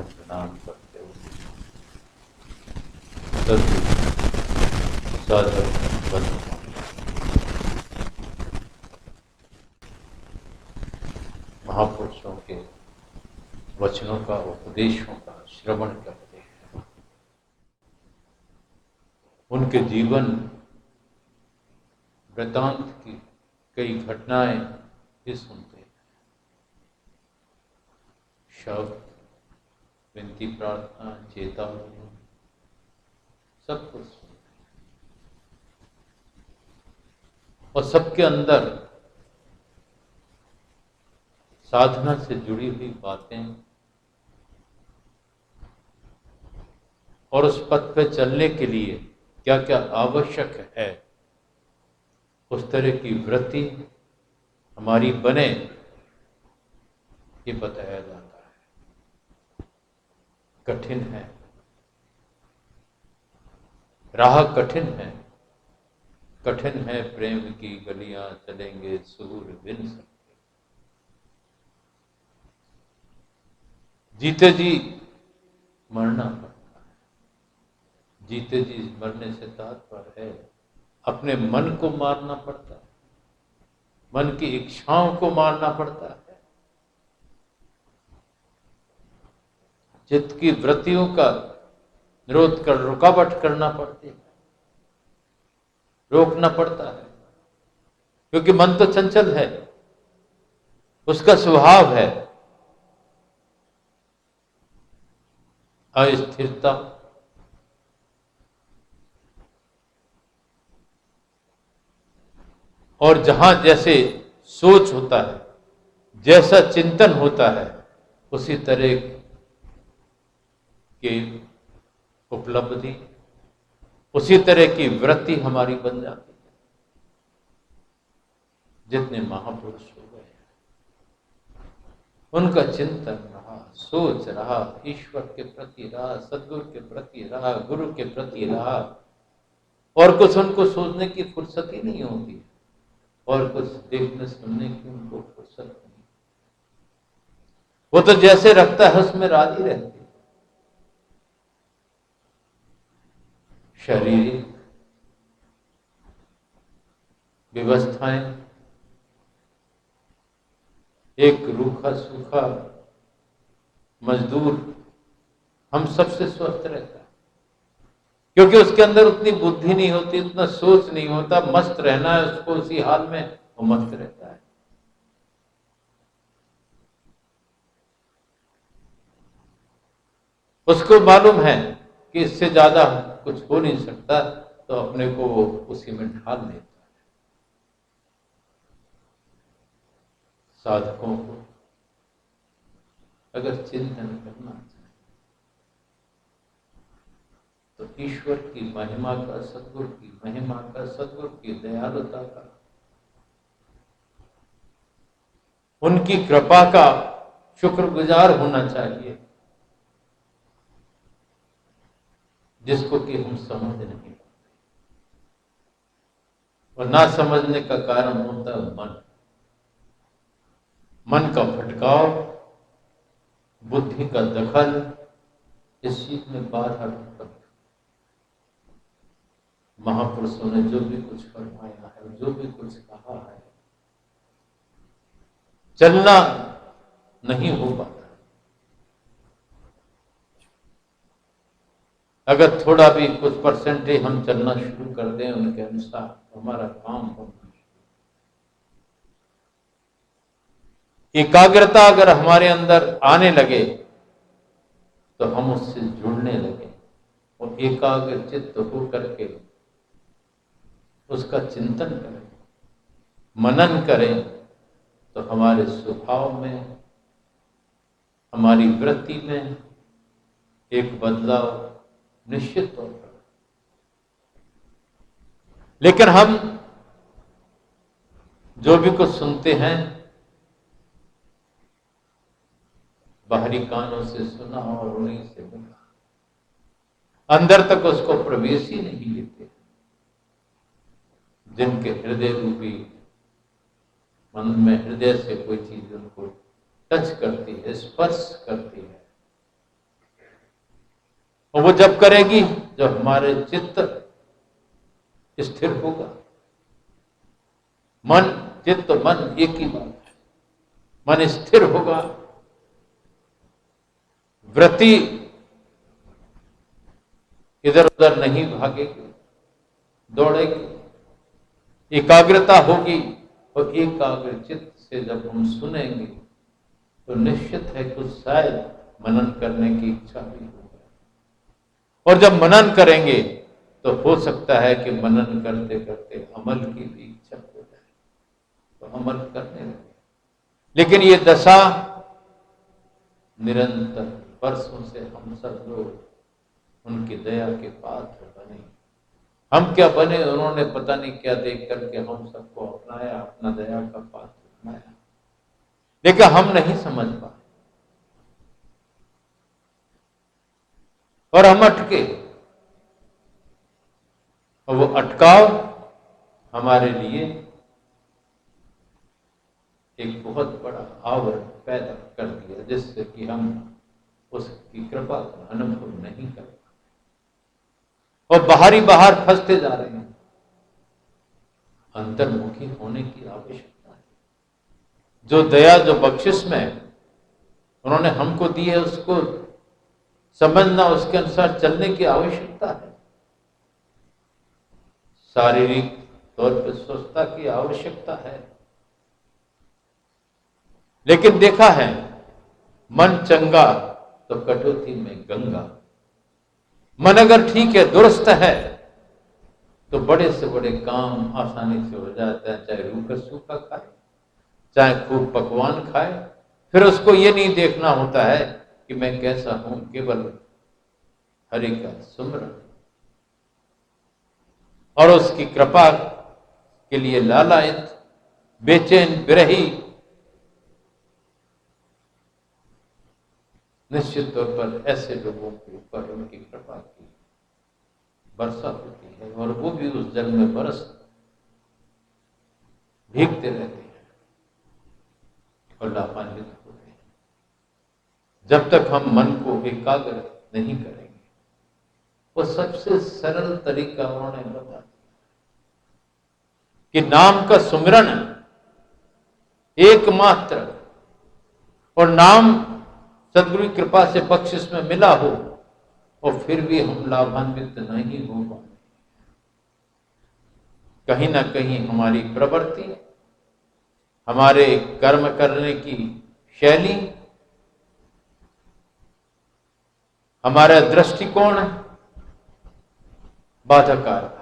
में प्रणाम करते हुए सदगुरु साधक बंधु महापुरुषों के वचनों का, उपदेशों का श्रवण करते हैं, उनके जीवन वृतांत की कई घटनाएं भी सुनते हैं, शब्द, विनती, प्रार्थना, चेतावनी, सब कुछ सुनते हैं और सबके अंदर साधना से जुड़ी हुई बातें और उस पथ पे चलने के लिए क्या क्या आवश्यक है, उस तरह की वृत्ति हमारी बने, ये बताया जाता है। कठिन है, राह कठिन है, कठिन है प्रेम की गलियां, चलेंगे सूर बिन सकते, जीते जी मरना पड़ता है। जीते जी मरने से तात्पर्य है अपने मन को मारना पड़ता है, मन की इच्छाओं को मारना पड़ता है, चित्त की वृत्तियों का निरोध कर रुकावट करना पड़ती है, रोकना पड़ता है, क्योंकि मन तो चंचल है, उसका स्वभाव है अस्थिरता। और जहां जैसे सोच होता है, जैसा चिंतन होता है, उसी तरह की उपलब्धि, उसी तरह की वृत्ति हमारी बन जाती है। जितने महापुरुष हो गए उनका चिंतन रहा, सोच रहा, ईश्वर के प्रति रहा, सदगुरु के प्रति रहा, गुरु के प्रति रहा, और कुछ उनको सोचने की फुर्सत ही नहीं होती, और कुछ देखने सुनने की उनको फुर्सत नहीं। वो तो जैसे रखता है उसमें राजी रहती है। शारीरिक व्यवस्थाएं, एक रूखा सूखा मजदूर हम सबसे स्वस्थ रहता है, क्योंकि उसके अंदर उतनी बुद्धि नहीं होती, उतना सोच नहीं होता, मस्त रहना है उसको उसी हाल में, वो मस्त रहता है। उसको मालूम है कि इससे ज्यादा कुछ हो नहीं सकता, तो अपने को उसी में ढाल लेता है। साधकों को अगर चिंतन करना चाहिए तो ईश्वर की महिमा का, सदगुरु की महिमा का, सदगुरु की दयालुता का, उनकी कृपा का शुक्रगुजार होना चाहिए, जिसको कि हम समझ नहीं पाते। और ना समझने का कारण होता है मन का भटकाव, बुद्धि का दखल, इस चीज में बाधा उत्पन्न। महापुरुषों ने जो भी कुछ फरमाया है, जो भी कुछ कहा है, चलना नहीं हो पाता। अगर थोड़ा भी कुछ परसेंटेज हम चलना शुरू कर दें उनके अनुसार, तो हमारा काम होना। एकाग्रता अगर हमारे अंदर आने लगे तो हम उससे जुड़ने लगे, और एकाग्र चित्त होकर के उसका चिंतन करें, मनन करें, तो हमारे स्वभाव में, हमारी वृत्ति में एक बदलाव निश्चित तौर पर। लेकिन हम जो भी कुछ सुनते हैं, बाहरी कानों से सुना और उन्हीं से बोला, अंदर तक उसको प्रवेश ही नहीं लेते। जिनके हृदय रूपी मन में, हृदय से कोई चीज उनको टच करती है, स्पर्श करती है, और वो जब करेगी जब हमारे चित्त स्थिर होगा। मन चित्त मन एक ही बात है। मन स्थिर होगा, वृत्ति इधर उधर नहीं भागेगी, दौड़ेगी, एकाग्रता होगी। और एकाग्र चित्त से जब हम सुनेंगे तो निश्चित है कुछ शायद मनन करने की इच्छा भी होगी। और जब मनन करेंगे तो हो सकता है कि मनन करते करते अमल की भी इच्छा हो जाए, तो अमल करने लगे। लेकिन ये दशा निरंतर वर्षों से हम सब लोग उनकी दया के पात्र बने। हम क्या बने, उन्होंने पता नहीं क्या देख करके हम सबको अपनाया, अपना दया का पात्र बनाया, लेकिन हम नहीं समझ पाए और हम अटके। और वो अटकाव हमारे लिए एक बहुत बड़ा आवरण पैदा कर दिया, जिससे कि हम उसकी कृपा का अनुभव नहीं कर पाते और बाहर फंसते जा रहे हैं। अंतर्मुखी होने की आवश्यकता है। जो दया, जो बख्शिश में उन्होंने हमको दी है, उसको समझना, उसके अनुसार चलने की आवश्यकता है। शारीरिक तौर पर स्वस्थता की आवश्यकता है, लेकिन देखा है मन चंगा तो कटौती में गंगा। मन अगर ठीक है, दुरुस्त है, तो बड़े से बड़े काम आसानी से हो जाते हैं। चाहे रूखा सूखा खाए, चाहे खूब पकवान खाए, फिर उसको ये नहीं देखना होता है कि मैं कैसा हूं, केवल हरि का सुमरन और उसकी कृपा के लिए लालायित, बेचैन, विरही। निश्चित तौर पर ऐसे लोगों के ऊपर उनकी कृपा की वर्षा होती है और वो भी उस जल में बरस भीगते रहते हैं और लाभान्वित होते हैं। जब तक हम मन को एकाग्र नहीं करेंगे, वो सबसे सरल तरीका उन्होंने बता दिया कि नाम का सुमिरन एकमात्र, और नाम सदगुरु की कृपा से बख्शिश में मिला हो और फिर भी हम लाभान्वित नहीं हो पाए। कहीं ना कहीं हमारी प्रवृत्ति, हमारे कर्म करने की शैली, हमारा दृष्टिकोण बाधाकारक है।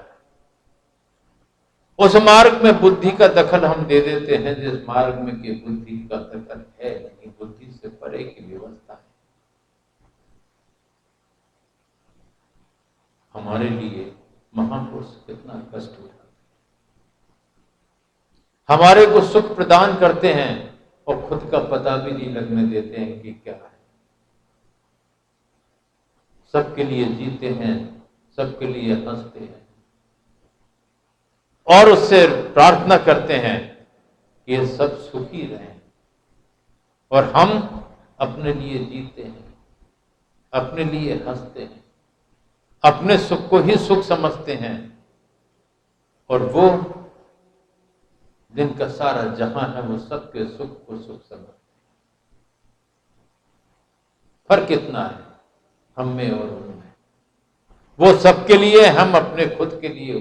उस मार्ग में बुद्धि का दखल हम दे देते हैं जिस मार्ग में कि बुद्धि का दखल है नहीं, बुद्धि से परे की व्यवस्था है। हमारे लिए महापुरुष कितना कष्ट उठाते हैं, हमारे को सुख प्रदान करते हैं और खुद का पता भी नहीं लगने देते हैं कि क्या है। सबके लिए जीते हैं, सबके लिए हंसते हैं और उससे प्रार्थना करते हैं कि ये सब सुखी रहें। और हम अपने लिए जीते हैं, अपने लिए हंसते हैं, अपने सुख को ही सुख समझते हैं और वो जिनका सारा जहां है वो सबके सुख को सुख समझते हैं। फर्क इतना है हम में और उनमें। वो सबके लिए, हम अपने खुद के लिए।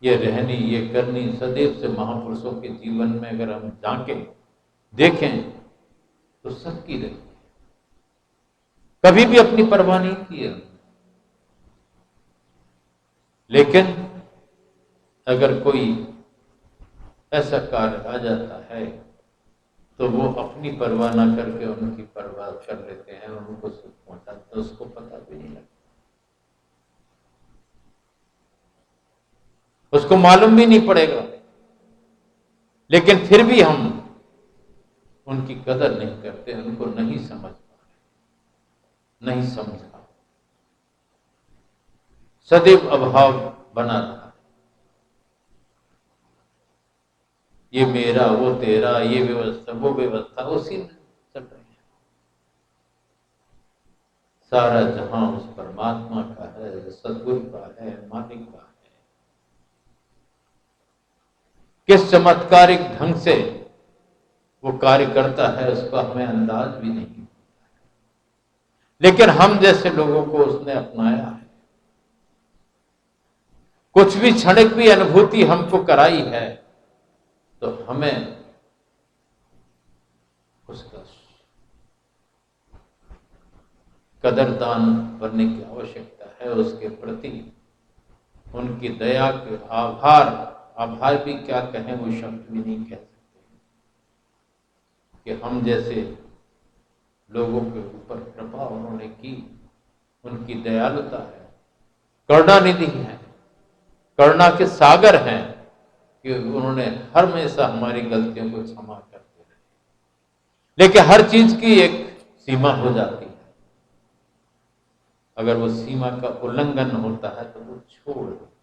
ये रहनी, ये करनी सदैव से महापुरुषों के जीवन में अगर हम झांकें, देखें तो सबकी रही, कभी भी अपनी परवाह नहीं की है। लेकिन अगर कोई ऐसा कार्य आ जाता है तो वो अपनी परवाह ना करके उनकी परवाह कर लेते हैं और उनको सुख पहुंचाते हैं, उसको पता भी नहीं लगता, उसको मालूम भी नहीं पड़ेगा। लेकिन फिर भी हम उनकी कदर नहीं करते, उनको नहीं समझ पाते, नहीं समझा। सदैव अभाव बना रहा, ये मेरा वो तेरा, ये व्यवस्था वो व्यवस्था, उसी में चल रही है। सारा जहां उस परमात्मा का है, सद्गुरु का है, मालिक का है। किस चमत्कारिक ढंग से वो कार्य करता है उसका हमें अंदाज भी नहीं, लेकिन हम जैसे लोगों को उसने अपनाया है। कुछ भी क्षणिक भी अनुभूति हमको कराई है तो हमें उसका कदरदान बनने की आवश्यकता है। उसके प्रति उनकी दया के आभार भी क्या कहें, वो शब्द भी नहीं कह सकते कि हम जैसे लोगों के ऊपर कृपा उन्होंने की। उनकी दयालुता है, करुणानिधि है, करुणा के सागर हैं कि उन्होंने हमेशा हमारी गलतियों को क्षमा करते रहे। लेकिन हर चीज की एक सीमा हो जाती है। अगर वो सीमा का उल्लंघन होता है तो वो छोड़ देते,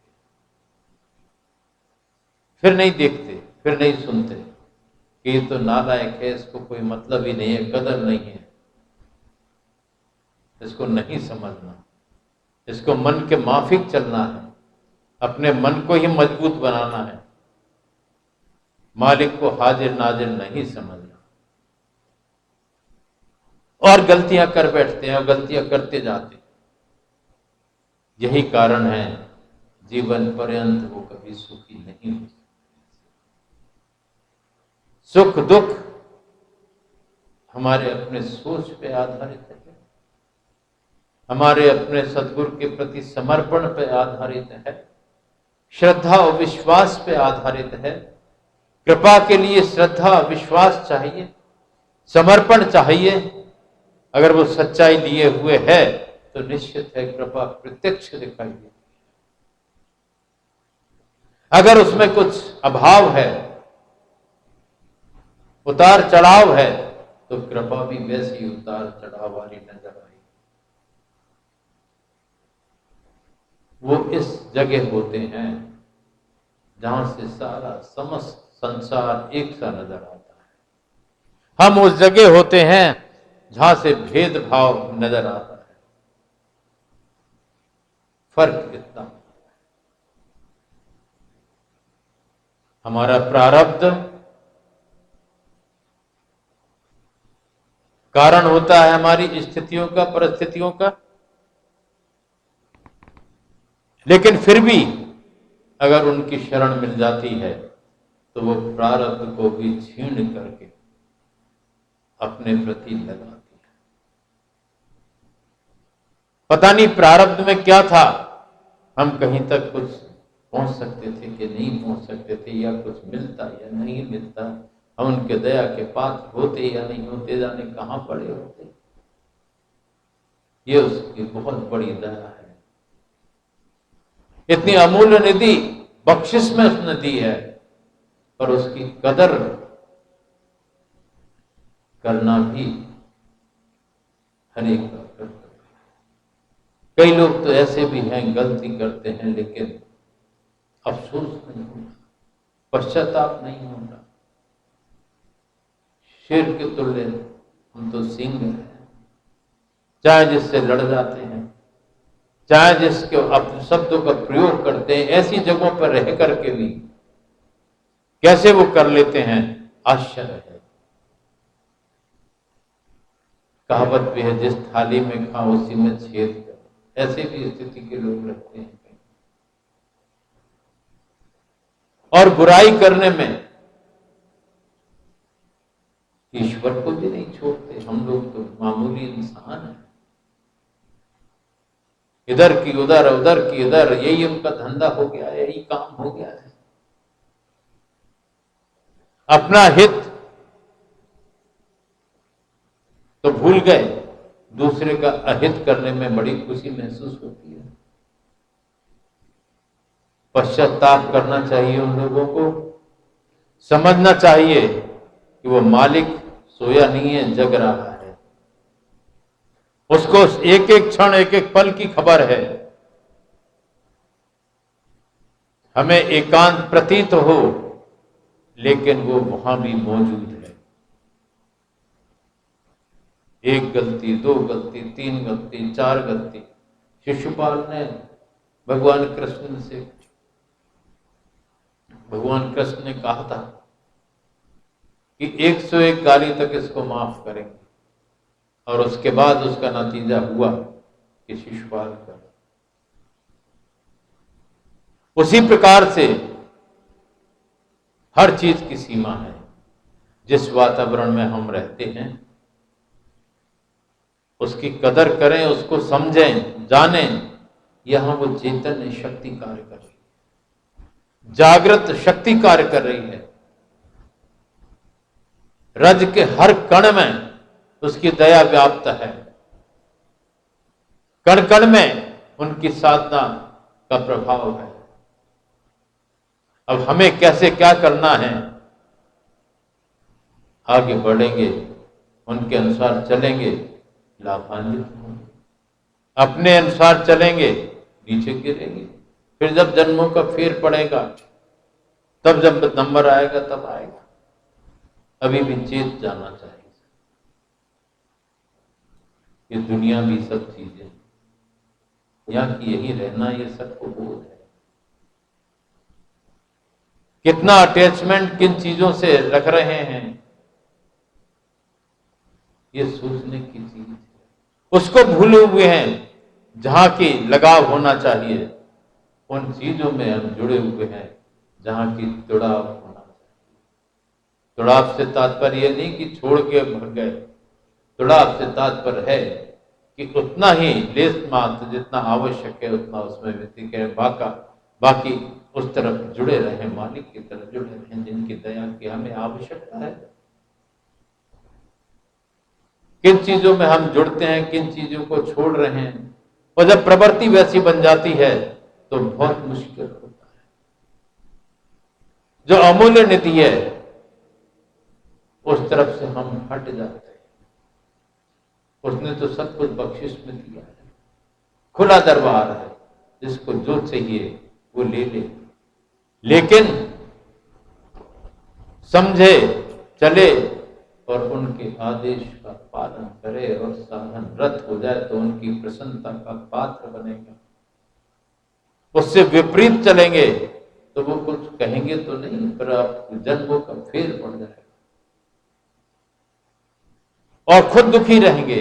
फिर नहीं देखते, फिर नहीं सुनते कि ये तो नालायक है, इसको कोई मतलब ही नहीं है, कदर नहीं है, इसको नहीं समझना, इसको मन के माफिक चलना है, अपने मन को ही मजबूत बनाना है, मालिक को हाजिर नाजिर नहीं समझना। और गलतियां कर बैठते हैं और गलतियां करते जाते हैं। यही कारण है जीवन पर्यंत वो कभी सुखी नहीं हो सकते। सुख दुख हमारे अपने सोच पे आधारित है, हमारे अपने सद्गुरु के प्रति समर्पण पे आधारित है, श्रद्धा और विश्वास पे आधारित है। कृपा के लिए श्रद्धा विश्वास चाहिए, समर्पण चाहिए। अगर वो सच्चाई लिए हुए है तो निश्चित है कृपा प्रत्यक्ष दिखाई देती है। अगर उसमें कुछ अभाव है, उतार चढ़ाव है, तो कृपा भी वैसी उतार चढ़ाव वाली नजर आई। वो इस जगह होते हैं जहां से सारा समस्त संसार एक सा नजर आता है। हम उस जगह होते हैं जहां से भेदभाव नजर आता है। फर्क कितना, हमारा प्रारब्ध कारण होता है हमारी स्थितियों का, परिस्थितियों का, लेकिन फिर भी अगर उनकी शरण मिल जाती है तो वो प्रारब्ध को भी छीन करके अपने प्रति लगाती है। पता नहीं प्रारब्ध में क्या था, हम कहीं तक कुछ पहुंच सकते थे कि नहीं पहुंच सकते थे, या कुछ मिलता या नहीं मिलता, हम उनके दया के पात्र होते या नहीं होते, जाने कहां पड़े होते। ये उसकी बहुत बड़ी दया है। इतनी अमूल्य निधि बख्शिश में उसने दी है, पर उसकी कदर करना भी हर एक का कर्तव्य है। कई लोग तो ऐसे भी हैं, गलती करते हैं लेकिन अफसोस नहीं होता, पश्चाताप नहीं होता। शेर के तुल्य हम तो सिंह हैं, चाहे जिससे लड़ जाते हैं, चाहे जिसके अपने शब्दों का प्रयोग करते हैं, ऐसी जगहों पर रह करके भी कैसे वो कर लेते हैं, आश्चर्य है। कहावत भी है, जिस थाली में खा उसी में छेद कर। ऐसे भी स्थिति के लोग रहते हैं। और बुराई करने में ईश्वर को भी नहीं छोड़ते। हम लोग तो मामूली इंसान हैं, इधर की उधर, उधर की इधर, यही उनका धंधा हो गया है, यही काम हो गया है। अपना हित तो भूल गए, दूसरे का अहित करने में बड़ी खुशी महसूस होती है। पश्चाताप करना चाहिए उन लोगों को, समझना चाहिए कि वो मालिक सोया नहीं है, जग रहा है। उसको एक एक क्षण, एक एक पल की खबर है। हमें एकांत प्रतीत हो, लेकिन वो वहां भी मौजूद है। एक गलती, दो गलती, तीन गलती, चार गलती। शिशुपाल ने भगवान कृष्ण से, भगवान कृष्ण ने कहा था कि 101 गाली तक इसको माफ करेंगे, और उसके बाद उसका नतीजा हुआ कि शिशुपाल का। उसी प्रकार से हर चीज की सीमा है। जिस वातावरण में हम रहते हैं उसकी कदर करें, उसको समझें, जानें। यहां वो चैतन्य शक्ति कार्य कर रही है, जागृत शक्ति कार्य कर रही है। रज के हर कण में उसकी दया व्याप्त है, कण कण में उनकी साधना का प्रभाव है। अब हमें कैसे क्या करना है, आगे बढ़ेंगे, उनके अनुसार चलेंगे, लाभान्वित होंगे। अपने अनुसार चलेंगे, नीचे गिरेंगे। फिर जब जन्मों का फेर पड़ेगा, तब जब नंबर आएगा तब आएगा। अभी भी चेत जाना चाहिए। ये दुनिया भी सब चीजें, यहाँ की यही रहना, ये सबको बोध है। कितना अटैचमेंट किन चीजों से रख रहे हैं, ये सोचने की चीज है। उसको भूले हुए हैं जहां की लगाव होना चाहिए। उन चीजों में हम जुड़े हुए हैं जहां की जुड़ाव होना चाहिए। जुड़ाव से तात्पर्य यह नहीं कि छोड़ के भग गए। जुड़ाव से तात्पर्य है कि उतना ही लेस मात्र जितना आवश्यक है उतना उसमें व्यक्ति के बाकी उस तरफ जुड़े रहे, मालिक की तरफ जुड़े रहे, जिनकी दया की हमें आवश्यकता है। किन चीजों में हम जुड़ते हैं, किन चीजों को छोड़ रहे हैं, और जब प्रवृत्ति वैसी बन जाती है तो बहुत मुश्किल होता है। जो अमूल्य निधि है उस तरफ से हम हट जाते हैं। उसने तो सब कुछ बख्शिश में दिया है, खुला दरबार है, जिसको जो चाहिए वो ले ले, लेकिन समझे, चले और उनके आदेश का पालन करे और साधन रत हो जाए तो उनकी प्रसन्नता का पात्र बनेगा। उससे विपरीत चलेंगे तो वो कुछ कहेंगे तो नहीं, पर आप जन्मों का फेर पड़ जाएगा और खुद दुखी रहेंगे।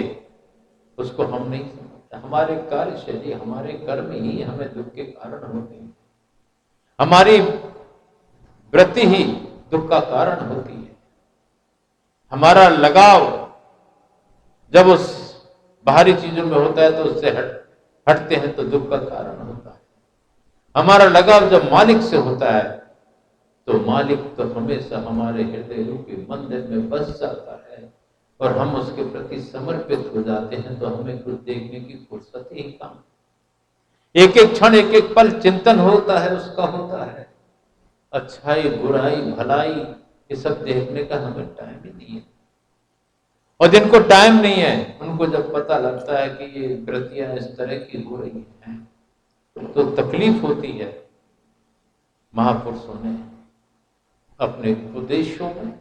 उसको हम नहीं समझते। हमारे कार्यशैली, हमारे कर्म ही हमें दुख के कारण होते हैं। हमारी वृत्ति ही दुख का कारण होती है। हमारा लगाव जब उस बाहरी चीजों में होता है तो उससे हटते हैं तो दुख का कारण होता है। हमारा लगाव जब मालिक से होता है तो मालिक तो हमेशा हमारे हृदय रूपी मंदिर में बस जाता है और हम उसके प्रति समर्पित हो जाते हैं। तो हमें कुछ देखने की फुर्सत ही कम। एक एक क्षण, एक एक पल चिंतन होता है, उसका होता है। अच्छाई, बुराई, भलाई, ये सब देखने का हमें टाइम ही नहीं है। और जिनको टाइम नहीं है उनको जब पता लगता है कि ये कृतियां इस तरह की हो रही हैं तो तकलीफ होती है। महापुरुषों ने अपने उपदेशों में,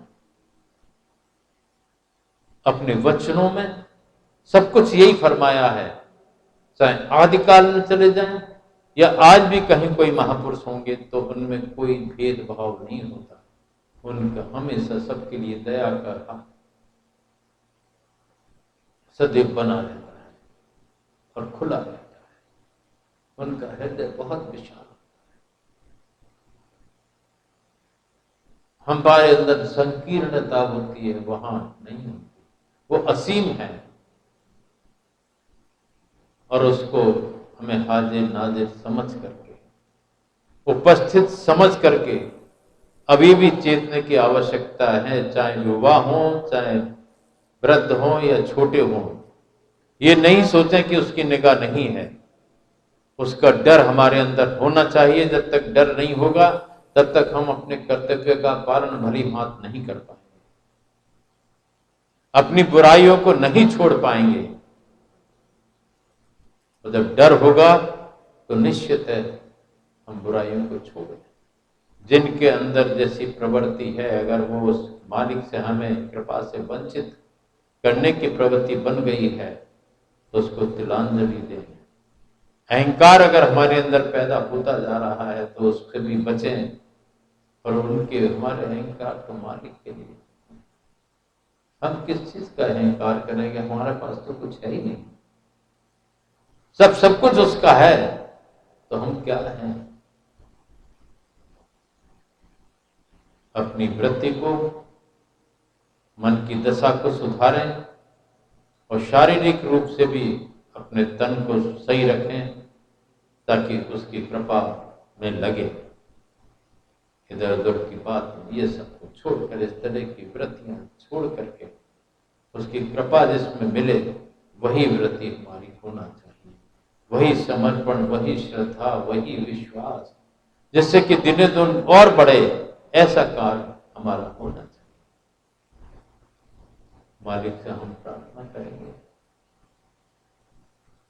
अपने वचनों में सब कुछ यही फरमाया है। चाहे आदिकाल में चले जाएं या आज भी कहीं कोई महापुरुष होंगे तो उनमें कोई भेदभाव नहीं होता। उनका हमेशा सबके लिए दया का हाथ सदैव बना रहता है और खुला रहता है। उनका हृदय बहुत विशाल होता है। हमारे अंदर संकीर्णता होती है, वहां नहीं होती। वो असीम है और उसको हमें हाजिर नाजिर समझ करके, उपस्थित समझ करके अभी भी चेतने की आवश्यकता है। चाहे युवा हो, चाहे वृद्ध हो या छोटे हो, ये नहीं सोचें कि उसकी निगाह नहीं है। उसका डर हमारे अंदर होना चाहिए। जब तक डर नहीं होगा तब तक हम अपने कर्तव्य का पालन भली भांति नहीं कर पाएंगे, अपनी बुराइयों को नहीं छोड़ पाएंगे। तो जब डर होगा तो निश्चित है हम बुराइयों को छोड़ें। जिनके अंदर जैसी प्रवृत्ति है, अगर वो उस मालिक से हमें कृपा से वंचित करने की प्रवृत्ति बन गई है तो उसको तिलांजलि दें। अहंकार अगर हमारे अंदर पैदा होता जा रहा है तो उससे भी बचें और उनके हमारे अहंकार को मालिक के लिए। हम किस चीज का अहंकार करेंगे? हमारे पास तो कुछ है ही नहीं, सब कुछ उसका है, तो हम क्या हैं? अपनी वृत्ति को, मन की दशा को सुधारें और शारीरिक रूप से भी अपने तन को सही रखें ताकि उसकी कृपा में लगे। इधर उधर की बात ये सबको छोड़कर, इस तरह की वृत्तियां छोड़ करके उसकी कृपा जिसमें मिले वही वृत्ति हमारी होना चाहिए, वही समर्पण, वही श्रद्धा, वही विश्वास, जिससे कि दिने दिन और बढ़े, ऐसा कार्य हमारा होना चाहिए। मालिक से हम प्रार्थना करेंगे।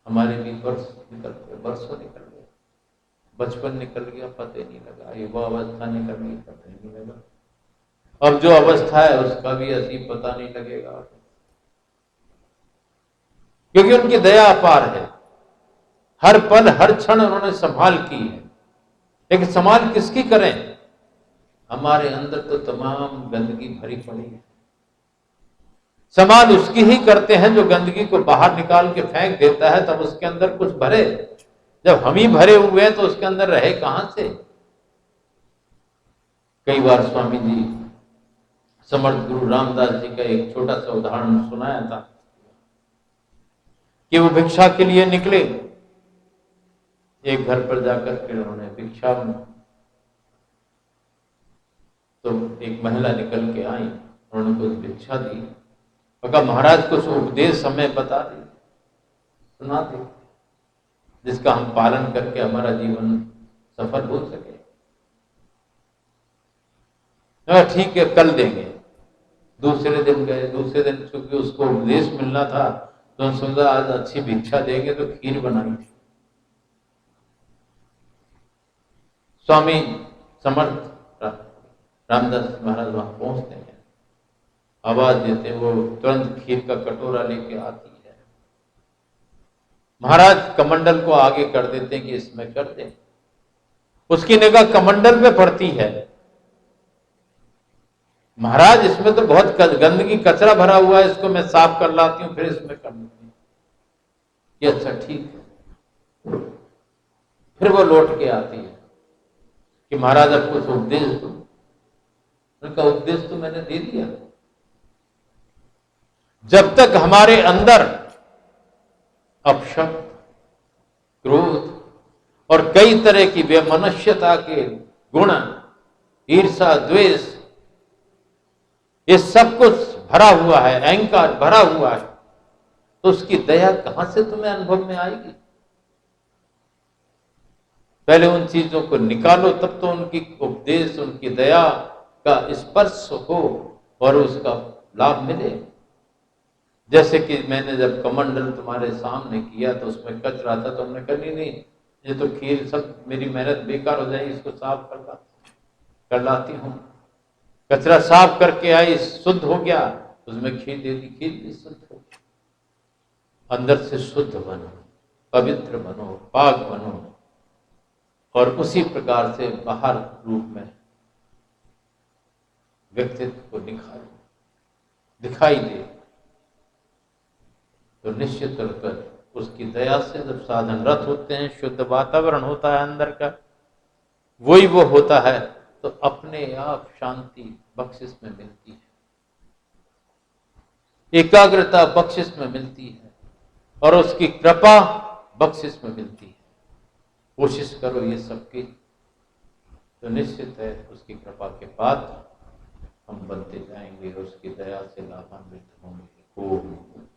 हमारे भी वर्ष निकल गए, वर्षों निकल गए, बचपन निकल गया, पता नहीं लगा, युवा अवस्था निकल गई, पता नहीं लगा, अब जो अवस्था है उसका भी ऐसी पता नहीं लगेगा, क्योंकि उनकी दया अपार है। हर पल हर क्षण उन्होंने संभाल की है। लेकिन संभाल किसकी करें? हमारे अंदर तो तमाम गंदगी भरी पड़ी है। संभाल उसकी ही करते हैं जो गंदगी को बाहर निकाल के फेंक देता है, तब उसके अंदर कुछ भरे। जब हम ही भरे हुए हैं तो उसके अंदर रहे कहां से? कई बार स्वामी जी, समर्थ गुरु रामदास जी का एक छोटा सा उदाहरण सुनाया था कि वो भिक्षा के लिए निकले। एक घर पर जाकर के उन्होंने भिक्षा, तो एक महिला निकल के आई, उन्होंने कुछ भिक्षा दी, कहा महाराज कुछ उपदेश हमें बता दे, सुना दे, जिसका हम पालन करके हमारा जीवन सफल हो सके। ठीक है, कल देंगे। दूसरे दिन गए, दूसरे दिन चूंकि उसको उपदेश मिलना था तो उन्होंने सोचा आज अच्छी भिक्षा देंगे, तो खीर बनाई थी। स्वामी समर्थ रामदास महाराज वहां पहुंचते हैं, आवाज देते हैं, वो तुरंत खीर का कटोरा लेके आती है। महाराज कमंडल को आगे कर देते हैं कि इसमें कर दें। उसकी निगाह कमंडल पे पड़ती है। महाराज इसमें तो बहुत गंदगी, कचरा भरा हुआ है, इसको मैं साफ कर लाती हूं, फिर इसमें कर लेती हूँ। ये अच्छा ठीक है। फिर वो लौट के आती है कि महाराज आपको उपदेश दो। उनका उपदेश तो मैंने दे दिया। जब तक हमारे अंदर अपशब्द, क्रोध और कई तरह की बेमनुष्यता के गुण, ईर्षा, द्वेष, ये सब कुछ भरा हुआ है, अहंकार भरा हुआ है, तो उसकी दया कहां से तुम्हें अनुभव में आएगी? पहले उन चीजों को निकालो, तब तो उनकी उपदेश, उनकी दया का स्पर्श हो और उसका लाभ मिले। जैसे कि मैंने जब कमंडल तुम्हारे सामने किया तो उसमें कचरा था, तो हमने कहा नहीं, ये तो खीर, सब मेरी मेहनत बेकार हो जाएगी, इसको साफ कर लाती हूं। कचरा साफ करके आई, शुद्ध हो गया, उसमें खीर दे दी, खीर भी शुद्ध हो गई। अंदर से शुद्ध बनो, पवित्र बनो, पाक बनो, और उसी प्रकार से बाहर रूप में व्यक्तित्व को दिखाई दे, तो निश्चित तौर पर उसकी दया से जब साधन रत होते हैं, शुद्ध वातावरण होता है अंदर का, वही वो होता है, तो अपने आप शांति बख्शिश में मिलती है, एकाग्रता बख्शिश में मिलती है, और उसकी कृपा बख्शिश में मिलती है। कोशिश करो ये सबकी, तो निश्चित है उसकी कृपा के बाद हम बनते जाएंगे, उसकी दया से लाभान्वित होंगे।